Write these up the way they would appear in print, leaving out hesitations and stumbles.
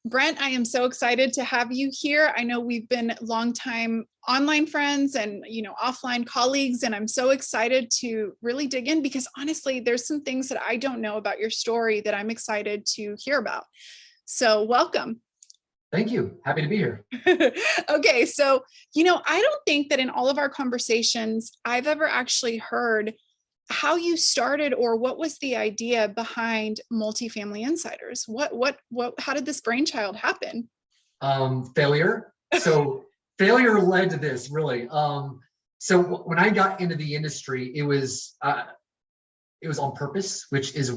Brent, I am so excited to have you here. I know we've been longtime online friends and, offline colleagues, and I'm so excited to really dig in because honestly, there's some things that I don't know about your story that I'm excited to hear about. So welcome. Thank you. Happy to be here. Okay. So, I don't think that in all of our conversations, I've ever actually heard how you started or what was the idea behind Multifamily Insiders. How did this brainchild happen? Failure. So failure led to this really. So when I got into the industry, it was on purpose, which is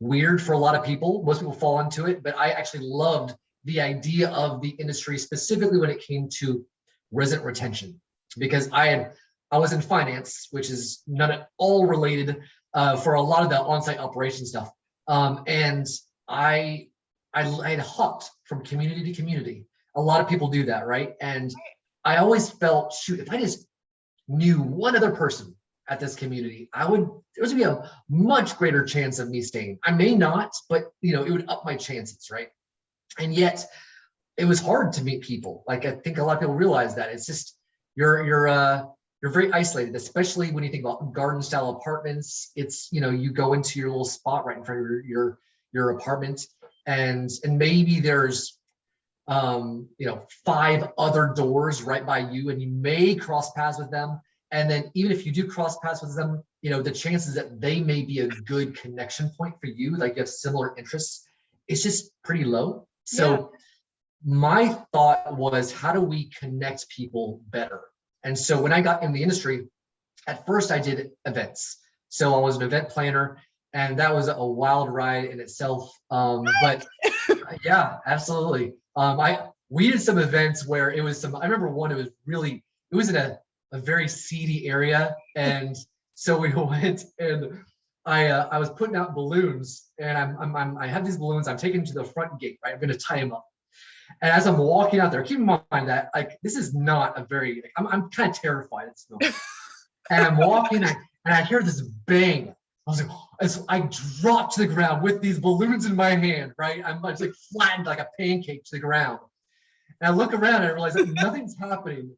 weird for a lot of people. Most people fall into it, but I actually loved the idea of the industry, specifically when it came to resident retention, because I was in finance, which is not at all related for a lot of the on-site operation stuff. And I had hopped from community to community. A lot of people do that, right? And I always felt, shoot, if I just knew one other person at this community, there was gonna be a much greater chance of me staying. I may not, but it would up my chances, right? And yet it was hard to meet people. Like, I think a lot of people realize that it's just, you're very isolated, especially when you think about garden style apartments. It's, you go into your little spot right in front of your apartment, and maybe there's 5 other doors right by you, and you may cross paths with them. And then even if you do cross paths with them, the chances that they may be a good connection point for you, like you have similar interests, it's just pretty low. So my thought was, how do we connect people better? And so when I got in the industry, at first I did events. So I was an event planner, and that was a wild ride in itself. But yeah, absolutely. We did some events where it was I remember one, it was in a very seedy area. And so we went, and I was putting out balloons, and I have these balloons, I'm taking them to the front gate, right? I'm going to tie them up. And as I'm walking out there, keep in mind that this is not a very, I'm kind of terrified at this moment. And I'm walking, and I hear this bang. I was like, I dropped to the ground with these balloons in my hand, right? I'm just like flattened like a pancake to the ground. And I look around and I realize that nothing's happening.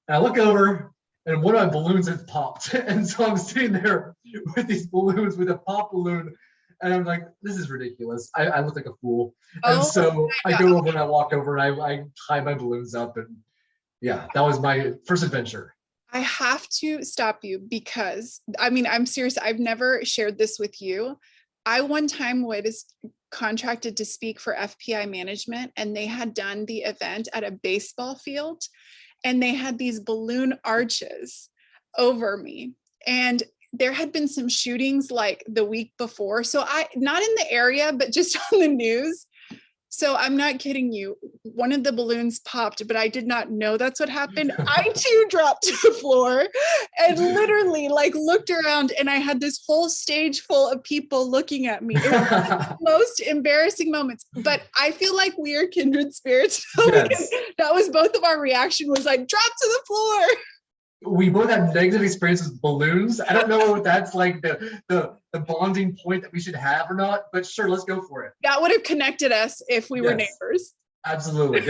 And I look over, and one of my balloons has popped. And so I'm sitting there with these balloons, with a pop balloon. And I'm like, this is ridiculous. I look like a fool. And so I go over and I walk over and I tie my balloons up. And yeah, that was my first adventure. I have to stop you because, I'm serious. I've never shared this with you. I one time was contracted to speak for FPI management, and they had done the event at a baseball field, and they had these balloon arches over me. And there had been some shootings like the week before. So not in the area, but just on the news. So I'm not kidding you. One of the balloons popped, but I did not know that's what happened. I too dropped to the floor and literally looked around, and I had this whole stage full of people looking at me. It was the most embarrassing moments, but I feel like we are kindred spirits. Because that was both of our reaction was like, drop to the floor. We both have negative experiences with balloons. I don't know if that's like the bonding point that we should have or not, but sure, let's go for it. That would have connected us if we were neighbors. Absolutely.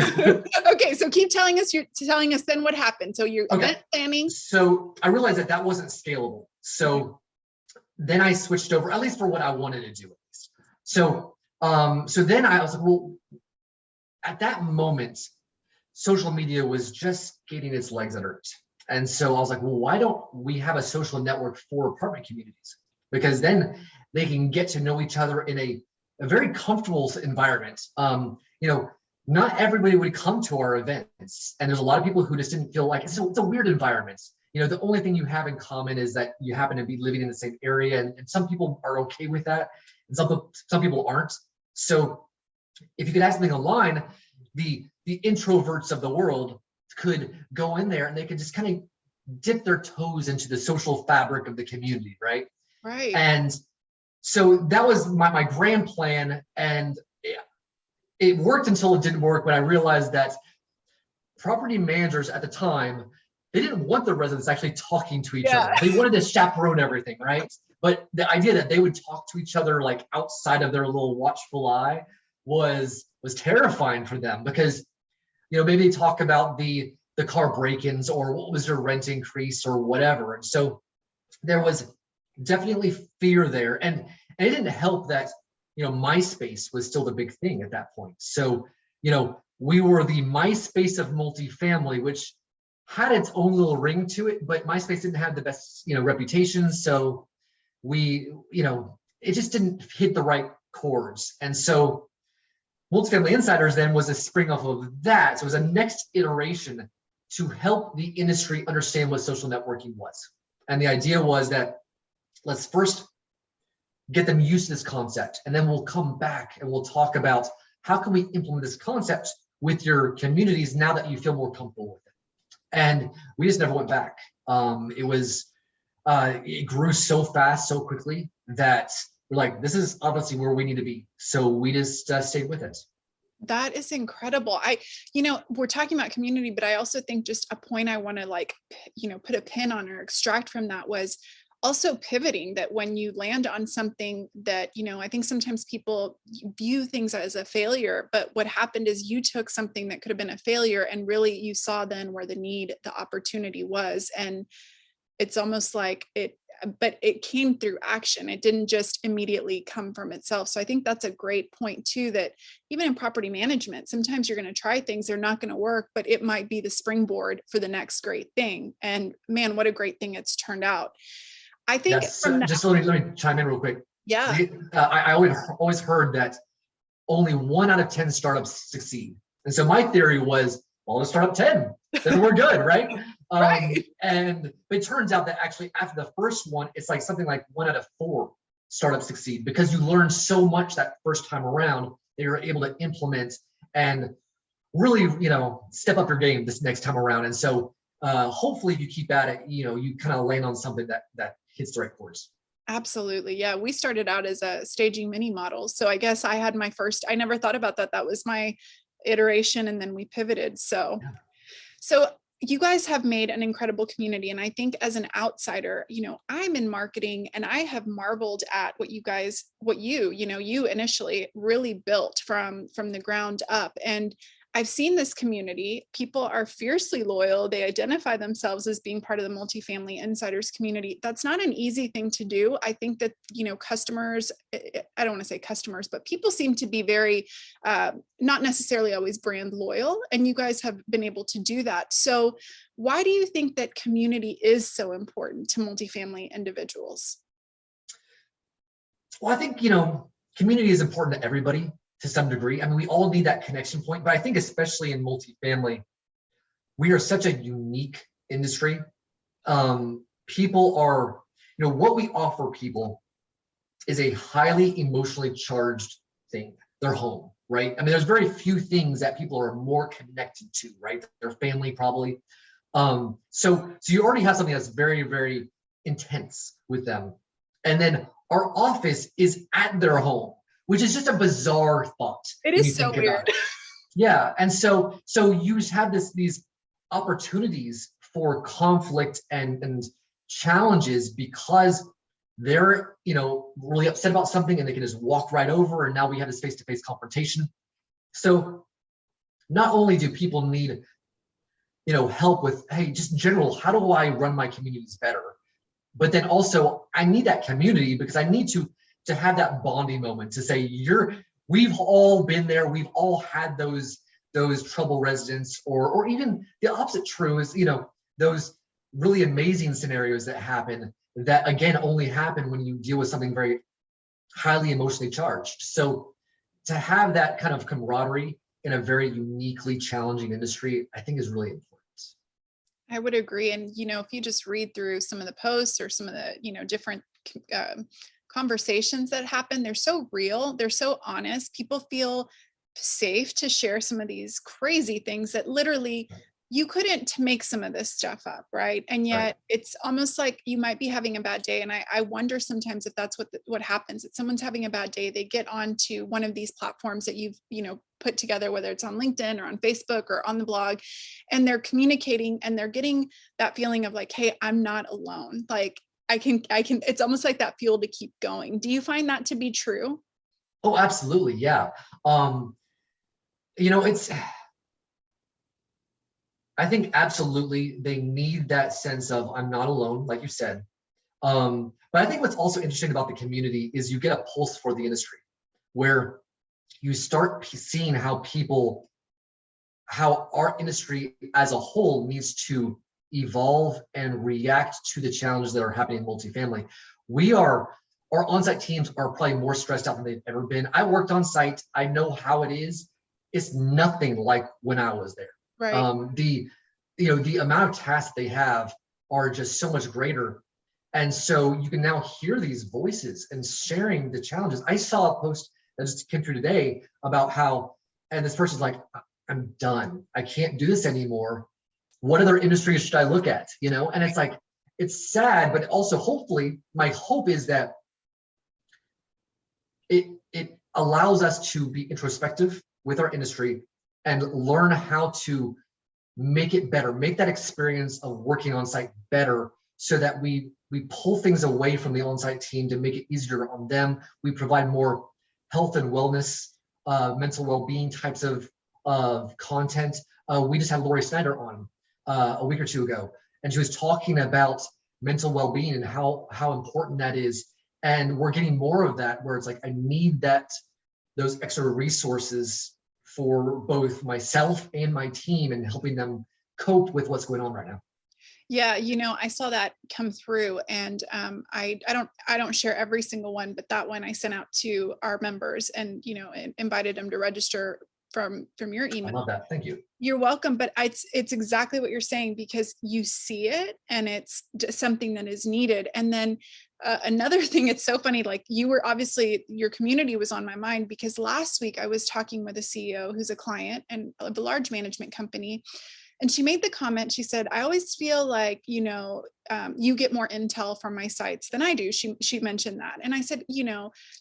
Okay, so keep telling us. You're telling us then what happened. So you're event planning. So I realized that wasn't scalable. So then I switched over, at least for what I wanted to do. At least. So then I was like, well, at that moment, social media was just getting its legs under it. And so I was like, well, why don't we have a social network for apartment communities? Because then they can get to know each other in a very comfortable environment. Not everybody would come to our events. And there's a lot of people who just didn't feel like it's a weird environment. The only thing you have in common is that you happen to be living in the same area. And some people are okay with that. And some people aren't. So if you could have something online, the introverts of the world could go in there and they could just kind of dip their toes into the social fabric of the community, right? Right. And so that was my grand plan, and it worked until it didn't work when I realized that property managers at the time, they didn't want the residents actually talking to each other. They wanted to chaperone everything, right? But the idea that they would talk to each other like outside of their little watchful eye was terrifying for them because, maybe they talk about the car break-ins or what was their rent increase or whatever. And so there was definitely fear there. And it didn't help that, MySpace was still the big thing at that point. So, we were the MySpace of multifamily, which had its own little ring to it, but MySpace didn't have the best, reputation. So we, it just didn't hit the right chords. And so Multifamily Insiders then was a spring off of that. So it was a next iteration to help the industry understand what social networking was. And the idea was that let's first get them used to this concept, and then we'll come back and we'll talk about how can we implement this concept with your communities now that you feel more comfortable with it. And we just never went back. It grew so fast, so quickly that we're like, this is obviously where we need to be. So we just stayed with it. That is incredible. We're talking about community, but I also think just a point I want to put a pin on or extract from that was also pivoting, that when you land on something that, I think sometimes people view things as a failure, but what happened is you took something that could have been a failure and really you saw then where the opportunity was. And it's almost like but it came through action. It didn't just immediately come from itself. So I think that's a great point too, that even in property management, sometimes you're going to try things, they're not going to work, but it might be the springboard for the next great thing. And man, what a great thing it's turned out. I think just let me chime in real quick. Yeah. I always heard that only 1 out of 10 startups succeed. And so my theory was, well, let's start up 10, then we're good, right? Right. But it turns out that actually after the first one, it's like something like 1 out of 4 startups succeed because you learn so much that first time around that you're able to implement and really, step up your game this next time around. And so hopefully if you keep at it, you kind of land on something that hits the right chords. Absolutely. Yeah. We started out as a staging mini models. So I guess I had I never thought about that. That was my iteration. And then we pivoted. So you guys have made an incredible community. And I think as an outsider, I'm in marketing and I have marveled at what you initially really built from the ground up. And I've seen this community. People are fiercely loyal. They identify themselves as being part of the Multifamily Insiders community. That's not an easy thing to do. I think that, customers, I don't want to say customers, but people seem to be very, not necessarily always brand loyal. And you guys have been able to do that. So why do you think that community is so important to multifamily individuals? Well, I think, community is important to everybody to some degree. I mean, we all need that connection point, but I think especially in multifamily, we are such a unique industry. People are, what we offer people is a highly emotionally charged thing, their home, right? I mean, there's very few things that people are more connected to, right? Their family probably. So you already have something that's very, very intense with them. And then our office is at their home, which is just a bizarre thought. It is so weird. Yeah. And so you just have these opportunities for conflict and challenges because they're, really upset about something and they can just walk right over. And now we have this face-to-face confrontation. So not only do people need, help with, hey, just in general, how do I run my communities better? But then also I need that community because I need to have that bonding moment to say we've all been there. We've all had those trouble residents or even the opposite true is, those really amazing scenarios that happen that again, only happen when you deal with something very highly emotionally charged. So to have that kind of camaraderie in a very uniquely challenging industry, I think is really important. I would agree. And, if you just read through some of the posts or some of the, different conversations that happen, they're so real, they're so honest. People feel safe to share some of these crazy things that literally you couldn't make some of this stuff up, right? And yet it's almost like you might be having a bad day. And I wonder sometimes if that's what happens. If someone's having a bad day, they get onto one of these platforms that you've, put together, whether it's on LinkedIn or on Facebook or on the blog, and they're communicating and they're getting that feeling of like, hey, I'm not alone. Like I can, it's almost like that fuel to keep going. Do you find that to be true? Oh, absolutely. Yeah. Um, you know, I think absolutely they need that sense of I'm not alone, like you said. But I think what's also interesting about the community is you get a pulse for the industry where you start seeing how our industry as a whole needs to evolve and react to the challenges that are happening in multifamily. Our on-site teams are probably more stressed out than they've ever been. I worked on site. I know how it is. It's nothing like when I was there. Right. The amount of tasks they have are just so much greater. And so you can now hear these voices and sharing the challenges. I saw a post that just came through today about how, and this person's like, I'm done. I can't do this anymore. What other industries should I look at? And it's like, it's sad, but also hopefully my hope is that it allows us to be introspective with our industry and learn how to make it better, make that experience of working on site better so that we pull things away from the on-site team to make it easier on them. We provide more health and wellness, mental well-being types of content. We just had Lori Snyder on a week or two ago, and she was talking about mental well-being and how important that is. And we're getting more of that where it's like, I need those extra resources for both myself and my team and helping them cope with what's going on right now. Yeah, I saw that come through, and I don't share every single one, but that one I sent out to our members, and invited them to register from your I email. love that. Thank you. You're welcome, but it's exactly what you're saying, because you see it and it's just something that is needed. And then another thing, it's so funny, like your community was on my mind, because last week I was talking with a CEO who's a client and of a large management company. And she made the comment, she said, I always feel like, you get more intel from my sites than I do. She mentioned that. And I said, she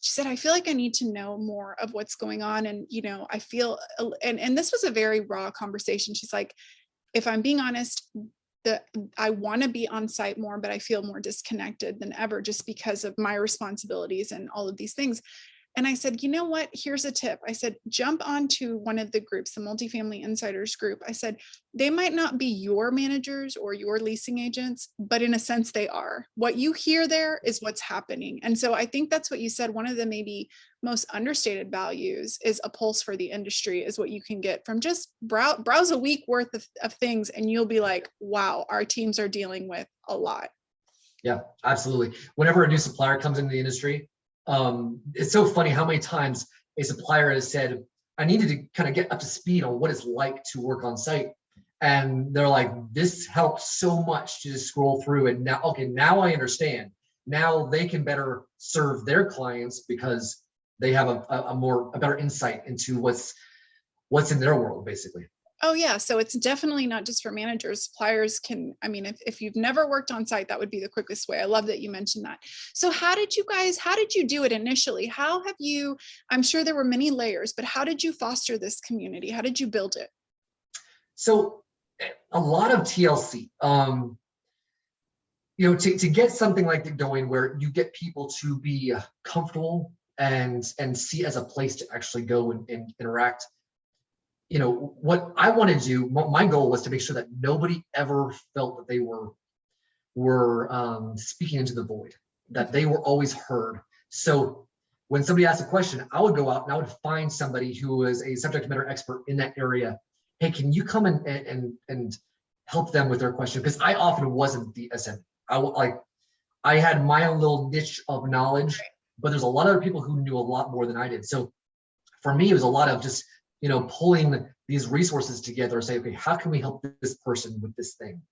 said, I feel like I need to know more of what's going on. And, I feel, and this was a very raw conversation. She's like, if I'm being honest, I want to be on site more, but I feel more disconnected than ever just because of my responsibilities and all of these things. And I said, you know what? Here's a tip. I said, jump onto one of the groups, the Multifamily Insiders group. I said, they might not be your managers or your leasing agents, but in a sense they are. What you hear there is what's happening. And so I think that's what you said. One of the maybe most understated values is a pulse for the industry is what you can get from just browse a week worth of things. And you'll be like, wow, our teams are dealing with a lot. Yeah, absolutely. Whenever a new supplier comes into the industry, it's so funny how many times a supplier has said, I needed to kind of get up to speed on what it's like to work on site. And they're like, this helps so much to just scroll through. And now, okay, now I understand. Now they can better serve their clients because they have a better insight into what's in their world, basically. Oh yeah. So it's definitely not just for managers. Suppliers can, I mean, if you've never worked on site, that would be the quickest way. I love that you mentioned that. So how did you do it initially? I'm sure there were many layers, but how did you foster this community? How did you build it? So a lot of TLC, to get something like that going where you get people to be comfortable and see as a place to actually go and interact. What I want to do, my goal was to make sure that nobody ever felt that they were speaking into the void, that they were always heard. So when somebody asked a question, I would go out and I would find somebody who was a subject matter expert in that area. Hey, can you come and help them with their question? Because I often wasn't the SME. I had my own little niche of knowledge, but there's a lot of other people who knew a lot more than I did. So for me, it was a lot of just pulling these resources together and say, okay, how can we help this person with this thing?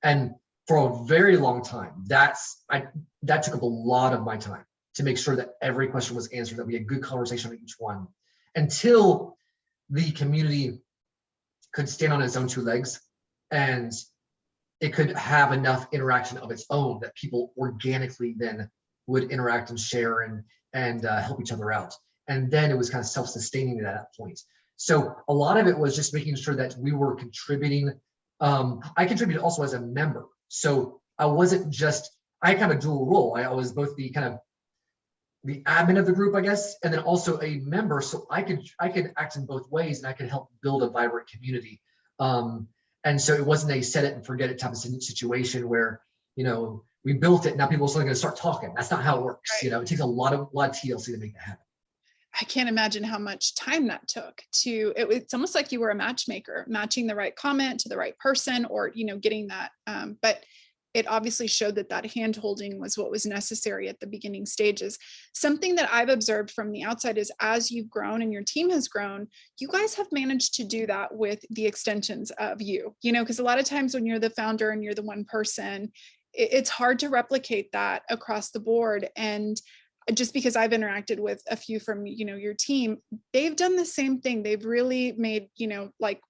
And for a very long time, that took up a lot of my time to make sure that every question was answered, that we had good conversation on each one, until the community could stand on its own two legs and it could have enough interaction of its own that people organically then would interact and share and help each other out. And then it was kind of self-sustaining at that point. So a lot of it was just making sure that we were contributing. I contributed also as a member. So I wasn't just, I kind of dual role. I was both the kind of the admin of the group, I guess, and then also a member. So I could act in both ways, and I could help build a vibrant community. And so it wasn't a set it and forget it type of situation where, we built it. Now people are suddenly going to start talking. That's not how it works. Right. It takes a lot of TLC to make that happen. I can't imagine how much time that took it's almost like you were a matchmaker, matching the right comment to the right person, or, getting that. But it obviously showed that hand-holding was what was necessary at the beginning stages. Something that I've observed from the outside is as you've grown and your team has grown, you guys have managed to do that with the extensions of you, because a lot of times when you're the founder and you're the one person, it's hard to replicate that across the board. And just because I've interacted with a few from, your team, they've done the same thing. They've really made, like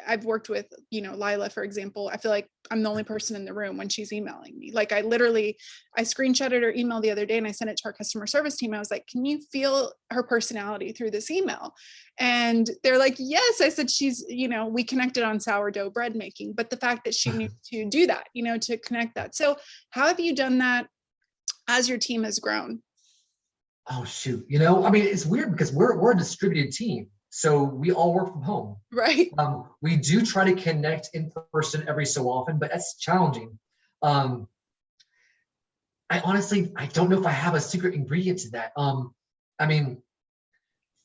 I've worked with, Lila, for example. I feel like I'm the only person in the room when she's emailing me. Like I screenshotted her email the other day and I sent it to our customer service team. I was like, can you feel her personality through this email? And they're like, yes. I said, she's, we connected on sourdough bread making, but the fact that she knew to do that, to connect that. So how have you done that as your team has grown? Oh, shoot. It's weird because we're a distributed team. So we all work from home. Right. We do try to connect in person every so often, but that's challenging. I don't know if I have a secret ingredient to that.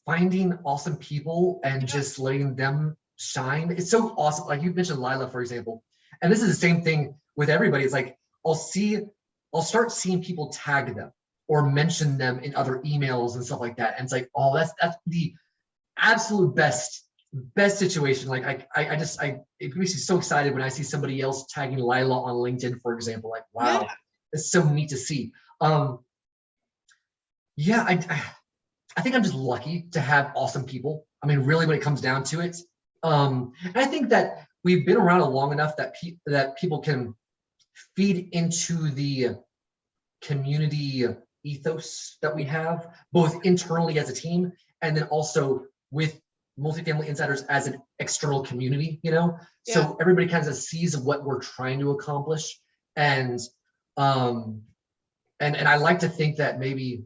Finding awesome people and just letting them shine. It's so awesome. Like you mentioned Lila, for example, and this is the same thing with everybody. It's like, I'll start seeing people tag them or mention them in other emails and stuff like that. And it's like, oh, that's the absolute best situation. Like it makes me so excited when I see somebody else tagging Lila on LinkedIn, for example. Like, wow, it's so neat to see. I think I'm just lucky to have awesome people. Really, when it comes down to it. And I think that we've been around long enough that people can feed into the community ethos that we have, both internally as a team and then also with Multifamily Insiders as an external community, so everybody kind of sees what we're trying to accomplish. And I like to think that maybe,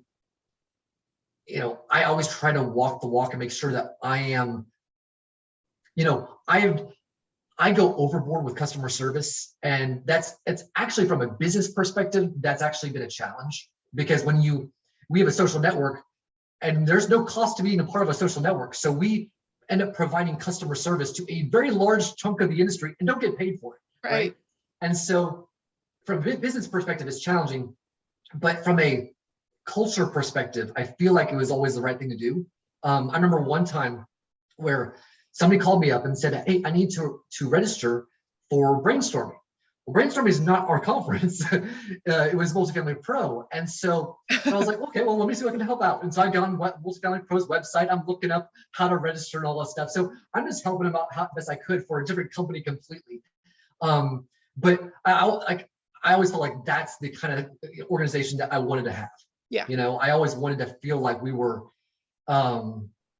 I always try to walk the walk and make sure that I am, I go overboard with customer service, and it's actually, from a business perspective, that's actually been a challenge, because we have a social network and there's no cost to being a part of a social network. So we end up providing customer service to a very large chunk of the industry and don't get paid for it. Right. And so from a business perspective, it's challenging, but from a culture perspective, I feel like it was always the right thing to do. I remember one time where somebody called me up and said, hey, I need to register for brainstorming. Well, brainstorming is not our conference. It was Multifamily Pro. And so I was like, okay, well, let me see if I can help out. And so I got on Multifamily Pro's website. I'm looking up how to register and all that stuff. So I'm just helping them out how best I could for a different company completely. But I always felt like that's the kind of organization that I wanted to have. Yeah. I always wanted to feel like we were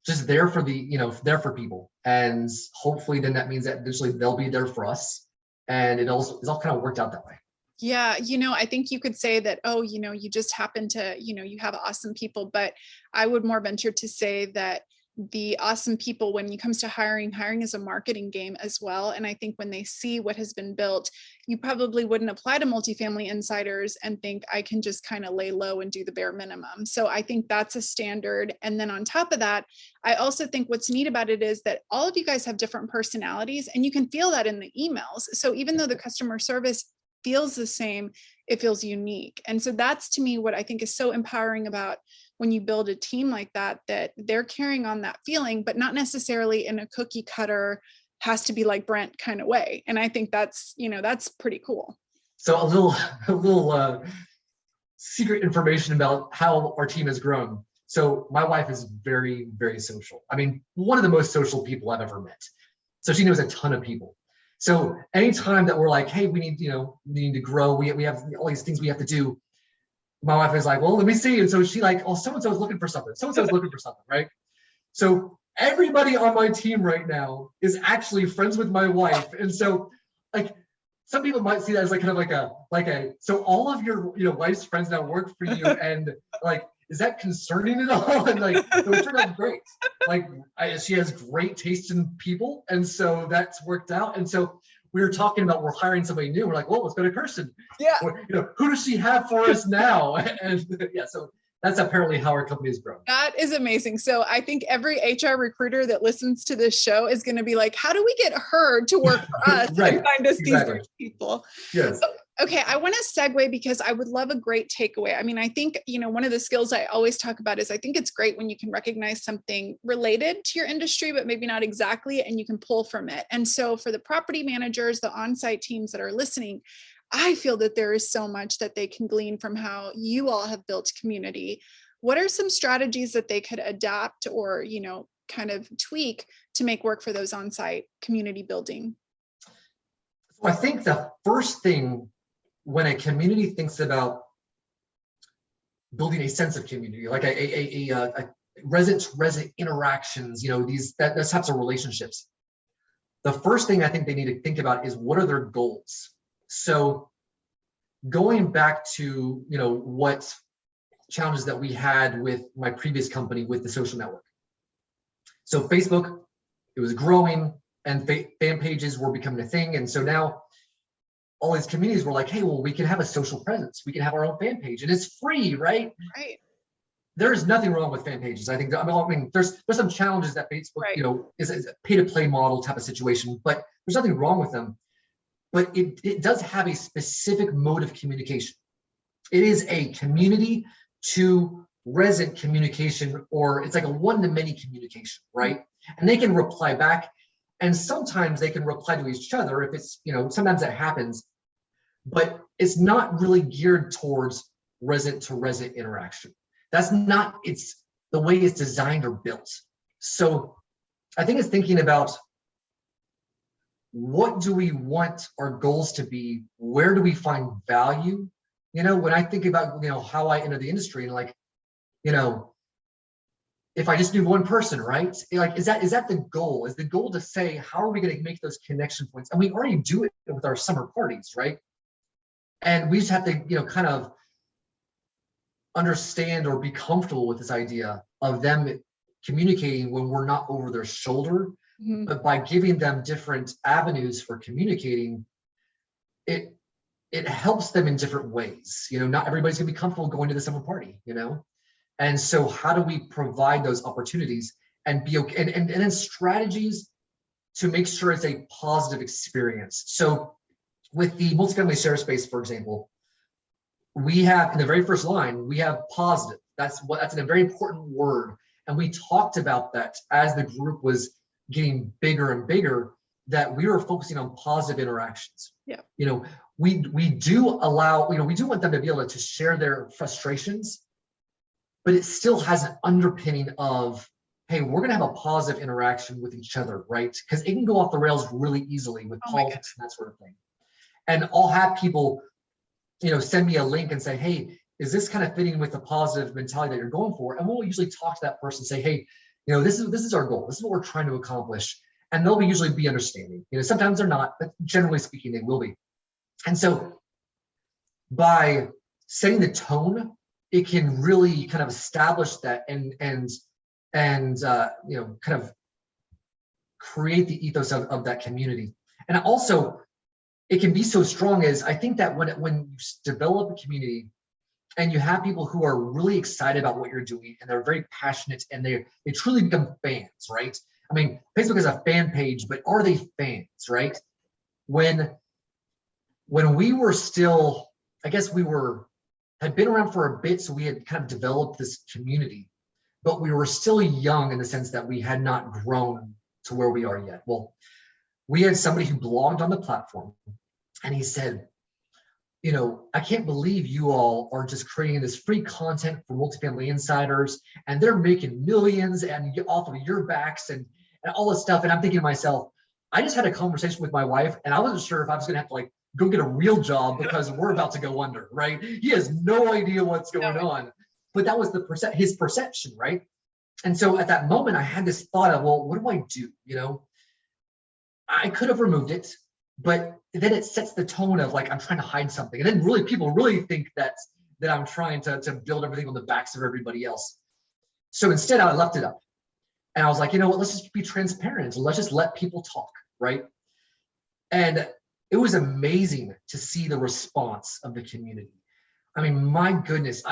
just there for there for people. And hopefully then that means that eventually they'll be there for us. And it's all kind of worked out that way. Yeah. I think you could say that, oh, you just happen to, you have awesome people, but I would more venture to say that the awesome people, when it comes to hiring is a marketing game as well. And I think when they see what has been built, you probably wouldn't apply to Multifamily Insiders and think I can just kind of lay low and do the bare minimum. So I think that's a standard. And then on top of that, I also think what's neat about it is that all of you guys have different personalities, and you can feel that in the emails. So even though the customer service feels the same, it feels unique. And so that's, to me, what I think is so empowering about when you build a team like that they're carrying on that feeling, but not necessarily in a cookie cutter, has to be like Brent kind of way. And I think that's, that's pretty cool. So a little secret information about how our team has grown. So my wife is very, very social. One of the most social people I've ever met. So she knows a ton of people. So anytime that we're like, hey, we need to grow, we have all these things we have to do, my wife is like, well, let me see. And so she like, oh, so-and-so's looking for something. So-and-so's looking for something, right? So everybody on my team right now is actually friends with my wife. And so like, some people might see that as like kind of like a, so all of your, wife's friends now work for you. And like, is that concerning at all? And like, no, it turned out great. Like, she has great taste in people. And so that's worked out. And so we were talking about, we're hiring somebody new. We're like, well, let's go to Kirsten. Yeah. Or, who does she have for us now? And yeah, so that's apparently how our company has grown. That is amazing. So I think every HR recruiter that listens to this show is going to be like, how do we get her to work for us Right, and find us exactly. these people? Yes. Okay, I want to segue because I would love a great takeaway. I mean, I think, one of the skills I always talk about is I think it's great when you can recognize something related to your industry, but maybe not exactly, and you can pull from it. And so for the property managers, the on-site teams that are listening, I feel that there is so much that they can glean from how you all have built community. What are some strategies that they could adapt or, kind of tweak to make work for those on-site community building? So I think the first thing when a community thinks about building a sense of community, like a resident-to-resident interactions, those types of relationships, the first thing I think they need to think about is what are their goals? So going back to, what challenges that we had with my previous company with the social network. So Facebook, it was growing and fan pages were becoming a thing. And so now all these communities were like, hey, well, we can have a social presence. We can have our own fan page and it's free, right? Right. There's nothing wrong with fan pages. I think, there's some challenges that Facebook, right. Is a pay to play model type of situation, but there's nothing wrong with them. But it does have a specific mode of communication. It is a community to resident communication, or it's like a one-to-many communication, right? And they can reply back. And sometimes they can reply to each other if it's, sometimes that happens, but it's not really geared towards resident to resident interaction. That's not, it's the way it's designed or built. So I think it's thinking about what do we want our goals to be? Where do we find value? When I think about, how I enter the industry and like, if I just knew one person, right? Like, is that the goal? Is the goal to say, how are we going to make those connection points? And we already do it with our summer parties, right? And we just have to, kind of understand or be comfortable with this idea of them communicating when we're not over their shoulder, but by giving them different avenues for communicating, it helps them in different ways. Not everybody's gonna be comfortable going to the summer party, And so how do we provide those opportunities and be okay, and then strategies to make sure it's a positive experience. So with the multifamily share space, for example, we have in the very first line, we have positive. That's a very important word. And we talked about that as the group was getting bigger and bigger, that we were focusing on positive interactions. Yeah. We do allow, we do want them to be able to share their frustrations, but it still has an underpinning of, hey, we're going to have a positive interaction with each other, right? Because it can go off the rails really easily with politics and that sort of thing. And I'll have people, send me a link and say, hey, is this kind of fitting with the positive mentality that you're going for? And we'll usually talk to that person and say, hey, this is our goal. This is what we're trying to accomplish. And they'll usually be understanding. Sometimes they're not, but generally speaking, they will be. And so by setting the tone, it can really kind of establish that and kind of create the ethos of that community. And also, it can be so strong as I think that when you develop a community and you have people who are really excited about what you're doing and they're very passionate and they truly become fans, right? I mean, Facebook is a fan page, but are they fans, right? When we were still, I guess had been around for a bit, so we had kind of developed this community, but we were still young in the sense that we had not grown to where we are yet. Well, we had somebody who blogged on the platform, and he said, I can't believe you all are just creating this free content for multifamily insiders, and they're making millions and off of your backs and all this stuff. And I'm thinking to myself, I just had a conversation with my wife, and I wasn't sure if I was going to have to go get a real job because we're about to go under, right? He has no idea what's going on, but that was his perception, right? And so at that moment, I had this thought of, well, what do I do? I could have removed it, but then it sets the tone of I'm trying to hide something. And then people really think that that I'm trying to build everything on the backs of everybody else. So instead, I left it up. And I was like, you know what, let's just be transparent. Let's just let people talk, right? And it was amazing to see the response of the community. I mean, my goodness,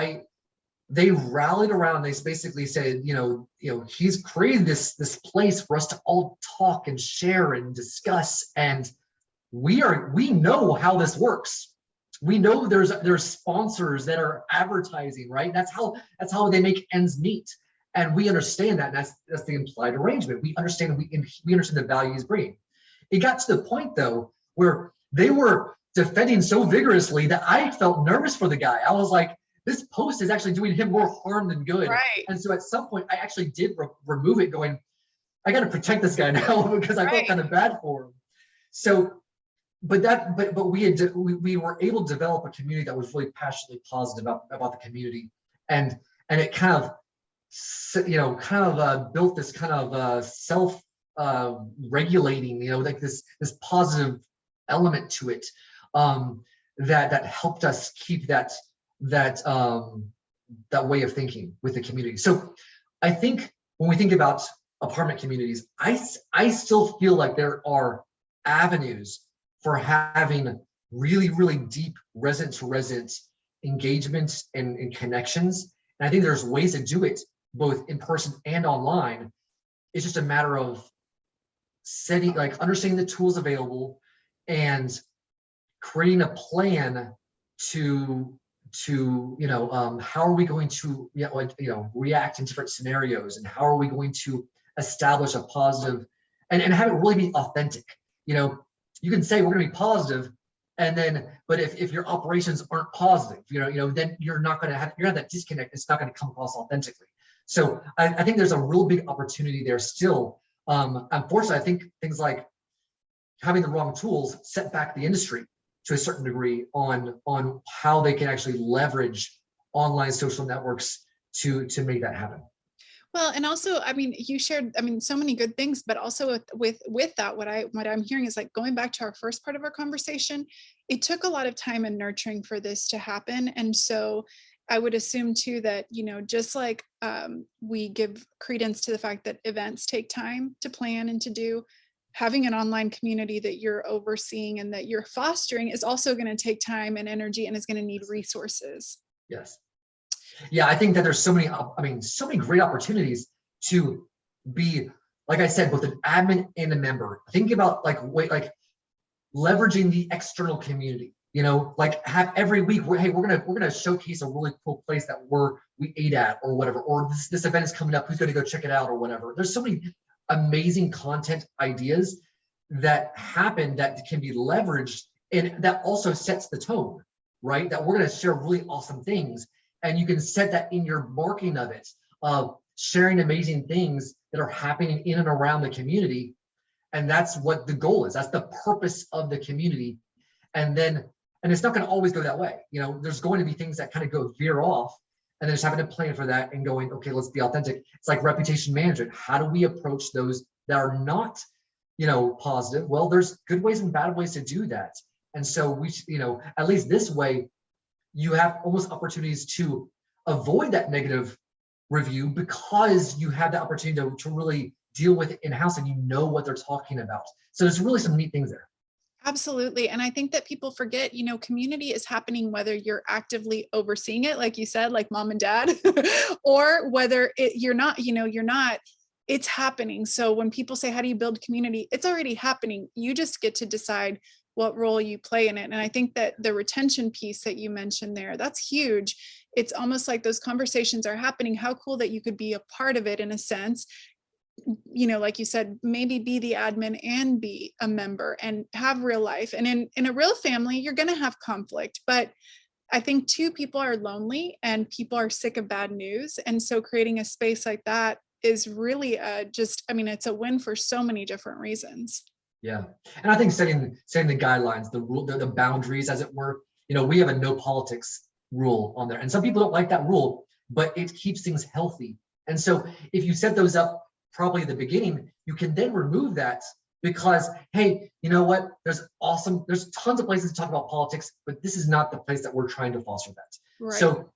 they rallied around. They basically said, he's created this place for us to all talk and share and discuss. And we know how this works. We know there's sponsors that are advertising, right? That's how they make ends meet. And we understand that. And that's the implied arrangement. We understand the value he's bringing. It got to the point though where they were defending so vigorously that I felt nervous for the guy. I was like, this post is actually doing him more harm than good. Right. And so at some point, I actually did remove it, going, I got to protect this guy now because I felt kind of bad for him. So, but we were able to develop a community that was really passionately positive about the community, and it kind of built this kind of self regulating, like this positive element to it that helped us keep that way of thinking with the community. So I think when we think about apartment communities, I still feel like there are avenues for having really, really deep resident to resident engagement and connections. And I think there's ways to do it both in person and online. It's just a matter of understanding the tools available and creating a plan to how are we going to react in different scenarios, and how are we going to establish a positive and have it really be authentic. You can say we're going to be positive, but if your operations aren't positive, then you're going to have that disconnect. It's not going to come across authentically. So I think there's a real big opportunity there still. Unfortunately, I think things like having the wrong tools set back the industry to a certain degree on how they can actually leverage online social networks to make that happen. Well, and also, you shared, so many good things, but also with that, what I'm hearing is like going back to our first part of our conversation, it took a lot of time and nurturing for this to happen. And so I would assume too that, just like we give credence to the fact that events take time to plan and to do, having an online community that you're overseeing and that you're fostering is also going to take time and energy and is going to need resources. Yes. Yeah, I think that there's so many great opportunities to be, like I said, both an admin and a member. Think about leveraging the external community. Have every week, hey, we're gonna showcase a really cool place that we ate at or whatever, or this event is coming up. Who's going to go check it out or whatever? There's so many amazing content ideas that happen that can be leveraged, and that also sets the tone, right? That we're going to share really awesome things, and you can set that in your marketing of it, of sharing amazing things that are happening in and around the community. And that's what the goal is. That's the purpose of the community. And it's not going to always go that way. There's going to be things that kind of veer off, and then just having a plan for that and going, okay, let's be authentic. It's like reputation management. How do we approach those that are not, positive? Well, there's good ways and bad ways to do that. And so we, at least this way, you have almost opportunities to avoid that negative review because you have the opportunity to really deal with it in-house and you know what they're talking about. So there's really some neat things there. Absolutely. And I think that people forget, community is happening whether you're actively overseeing it, like you said, like mom and dad, or whether you're not, it's happening. So when people say, how do you build community? It's already happening. You just get to decide what role you play in it. And I think that the retention piece that you mentioned there, that's huge. It's almost like those conversations are happening. How cool that you could be a part of it in a sense. Like you said, maybe be the admin and be a member and have real life. And in a real family, you're going to have conflict. But I think too, people are lonely and people are sick of bad news. And so creating a space like that is really it's a win for so many different reasons. Yeah. And I think setting the guidelines, the rule, the boundaries, as it were, we have a no politics rule on there. And some people don't like that rule, but it keeps things healthy. And so if you set those up probably at the beginning, you can then remove that because, hey, you know what? There's tons of places to talk about politics, but this is not the place that we're trying to foster that. Right. So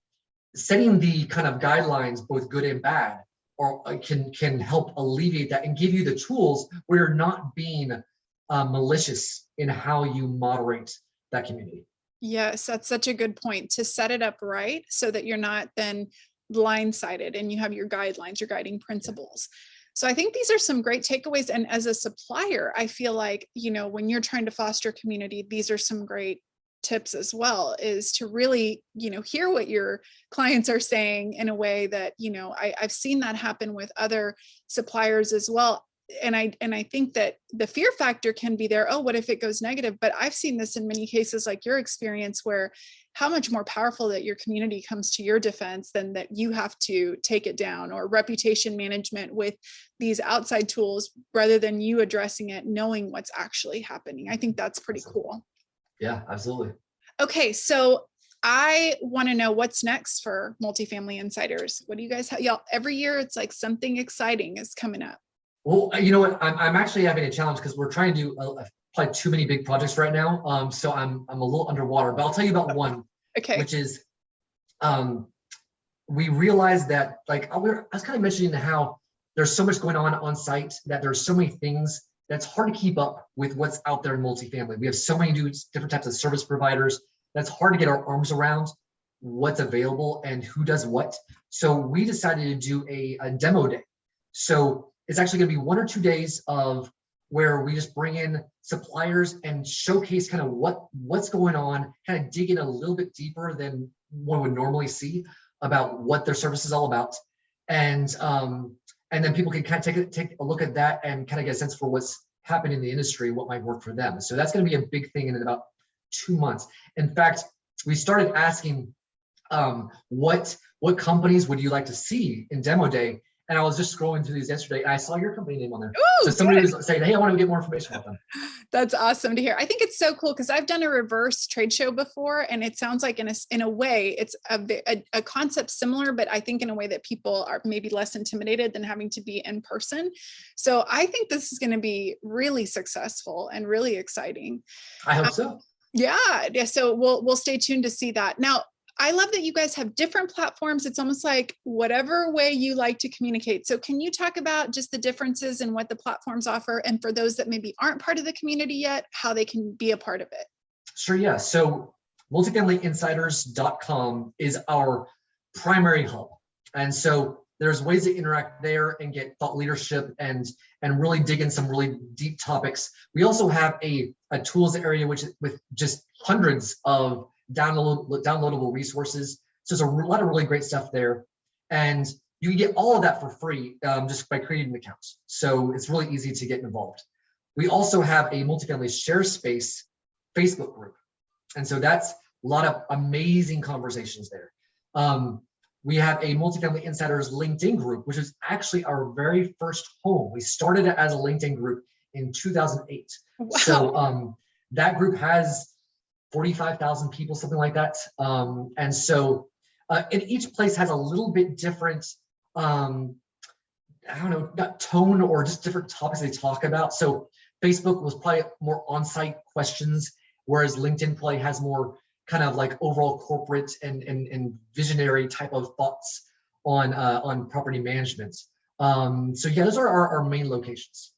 setting the kind of guidelines, both good and bad, or can help alleviate that and give you the tools where you're not being malicious in how you moderate that community. Yes, that's such a good point, to set it up right so that you're not then blindsided and you have your guidelines, your guiding principles. So I think these are some great takeaways. And as a supplier, I feel like, when you're trying to foster community, these are some great tips as well, is to really, hear what your clients are saying in a way that, I've seen that happen with other suppliers as well. And I think that the fear factor can be there. Oh, what if it goes negative? But I've seen this in many cases, like your experience, where how much more powerful that your community comes to your defense than that you have to take it down, or reputation management with these outside tools rather than you addressing it, knowing what's actually happening. I think that's pretty cool. Yeah, absolutely. Okay, so I want to know what's next for Multifamily Insiders. What do you guys have? Y'all, every year it's like something exciting is coming up. Well, you know what? I'm actually having a challenge because we're trying to do probably too many big projects right now. So I'm a little underwater, but I'll tell you about one, Okay. which is we realized that, like, I was kind of mentioning how there's so much going on site, that there's so many things that's hard to keep up with what's out there in multifamily. We have so many different types of service providers that's hard to get our arms around what's available and who does what. So we decided to do a demo day. So it's actually going to be 1 or 2 days of where we just bring in suppliers and showcase kind of what's going on, kind of dig in a little bit deeper than one would normally see about what their service is all about. And then people can kind of take a look at that and kind of get a sense for what's happening in the industry, what might work for them. So that's going to be a big thing in about 2 months. In fact, we started asking what companies would you like to see in demo day? And I was just scrolling through these yesterday, and I saw your company name on there. Ooh, so somebody was saying, hey, I want to get more information about them. That's awesome to hear. I think it's so cool because I've done a reverse trade show before, and it sounds like in a way it's a concept similar, but I think in a way that people are maybe less intimidated than having to be in person. So I think this is going to be really successful and really exciting. I hope so. Yeah. So we'll stay tuned to see that. Now, I love that you guys have different platforms. It's almost like whatever way you like to communicate. So can you talk about just the differences in what the platforms offer? And for those that maybe aren't part of the community yet, how they can be a part of it? Sure, yeah. So multifamilyinsiders.com is our primary hub. And so there's ways to interact there and get thought leadership and really dig in some really deep topics. We also have a tools area, which with just hundreds of downloadable resources. So there's a lot of really great stuff there. And you can get all of that for free just by creating an account. So it's really easy to get involved. We also have a multifamily share space Facebook group. And so that's a lot of amazing conversations there. We have a Multifamily Insiders LinkedIn group, which is actually our very first home. We started it as a LinkedIn group in 2008. Wow. So that group has 45,000 people, something like that. And so and each place has a little bit different, I don't know, not tone or just different topics they talk about. So Facebook was probably more on-site questions, whereas LinkedIn probably has more kind of like overall corporate and visionary type of thoughts on property management. So yeah, those are our main locations.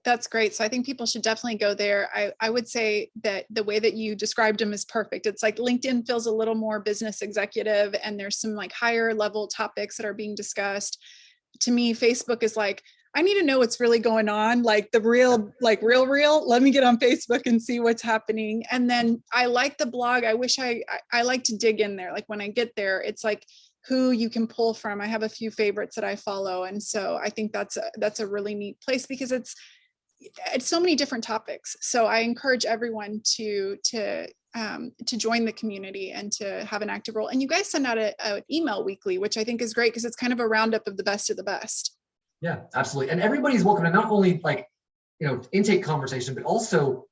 That's great. So I think people should definitely go there. I would say that the way that you described them is perfect. It's like LinkedIn feels a little more business executive, and there's some like higher level topics that are being discussed. To me, Facebook is like, I need to know what's really going on, like the real. Let me get on Facebook and see what's happening. And then I like the blog. I wish I like to dig in there. Like when I get there, it's like who you can pull from. I have a few favorites that I follow. And so I think that's a really neat place because it's so many different topics. So I encourage everyone to join the community and to have an active role. And you guys send out an email weekly, which I think is great because it's kind of a roundup of the best of the best. Yeah, absolutely. And everybody's welcome to not only like, intake conversation, but also,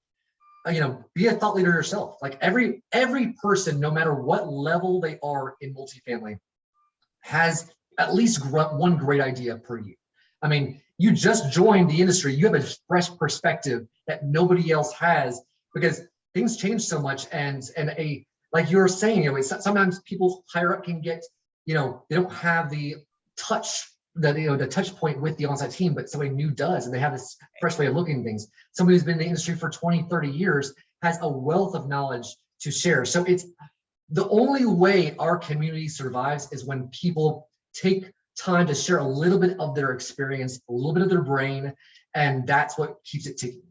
be a thought leader yourself. Like every person, no matter what level they are in multifamily, has at least one great idea per year. I mean, you just joined the industry. You have a fresh perspective that nobody else has because things change so much, and a like you're saying, sometimes people higher up can get, they don't have the touch, the touch point with the on-site team, but somebody new does, and they have this fresh way of looking at things. Somebody who's been in the industry for 20, 30 years has a wealth of knowledge to share. So it's the only way our community survives is when people take time to share a little bit of their experience, a little bit of their brain, and that's what keeps it ticking.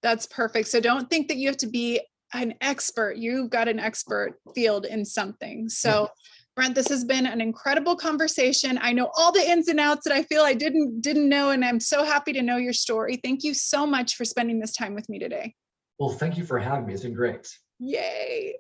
That's perfect. So don't think that you have to be an expert. You've got an expert field in something. So Brent, this has been an incredible conversation. I know all the ins and outs that I feel I didn't know, and I'm so happy to know your story. Thank you so much for spending this time with me today. Well, thank you for having me. It's been great. Yay.